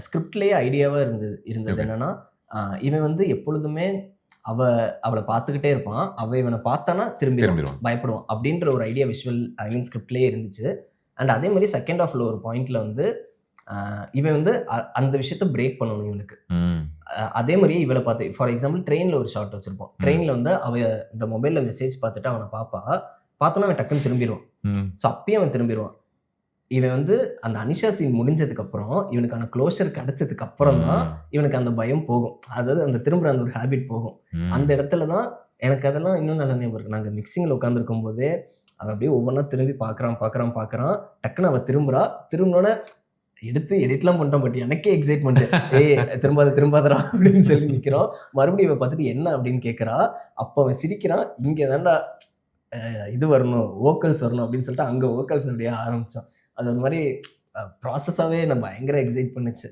ஸ்கிரிப்ட்லேயே ஐடியாவாக இருந்தது Okay. என்னன்னா, இவன் வந்து எப்பொழுதுமே அவளை பார்த்துக்கிட்டே இருப்பான். இவனை பார்த்தானா திரும்பிருவான். பயப்படுவான் அப்படின்ற ஒரு ஐடியா விஷுவல் ஸ்கிரிப்ட்லேயே இருந்துச்சு. அண்ட் அதே மாதிரி செகண்ட் ஹாஃப்ல ஒரு பாயிண்ட்ல வந்து இவன் வந்து அந்த விஷயத்த பிரேக் பண்ணணும் இவனுக்கு. அதே மாதிரி இவளை பார்த்து ஃபார் எக்ஸாம்பிள் ட்ரெயினில் ஒரு ஷார்ட் வச்சிருப்போம். ட்ரெயினில் வந்து இந்த மொபைலில் மெசேஜ் பார்த்துட்டு அவனை பார்த்தோன்னா அவன் டக்குன்னு திரும்பிடுவான். ஸோ அப்பயும் அவன் திரும்பிடுவான். இவன் வந்து அந்த அனிஷா சீன் முடிஞ்சதுக்கு அப்புறம் இவனுக்கான க்ளோஷர் கிடைச்சதுக்கு அப்புறம் தான் இவனுக்கு அந்த பயம் போகும். அதாவது அந்த திரும்புற அந்த ஒரு ஹேபிட் போகும். அந்த இடத்துல தான் எனக்கு அதெல்லாம் இன்னும் நல்ல ஞாபகம் இருக்கு. நாங்கள் மிக்சிங்கில் உட்காந்துருக்கும் போதே அவன் அப்படியே ஒவ்வொன்றா திரும்பி பார்க்குறான். டக்குன்னு அவன் திரும்பினோட எடுத்து எடிட்லாம் பண்ணிட்டோம். பட் எனக்கே எக்ஸைட்மெண்ட், திரும்பாதரா அப்படின்னு சொல்லி நிற்கிறோம். மறுபடியும் இவன் பார்த்துட்டு என்ன அப்படின்னு கேட்குறா. அப்போ அவன் சிரிக்கிறான். இங்கே தாண்டா இது வரணும், வோக்கல்ஸ் வரணும் அப்படின்னு சொல்லிட்டு அங்கே வோக்கல்ஸ் அப்படியே ஆரம்பித்தான். அது ஒரு மாதிரி ப்ராசஸாகவே நான் பயங்கர எக்ஸைட் பண்ணுச்சு.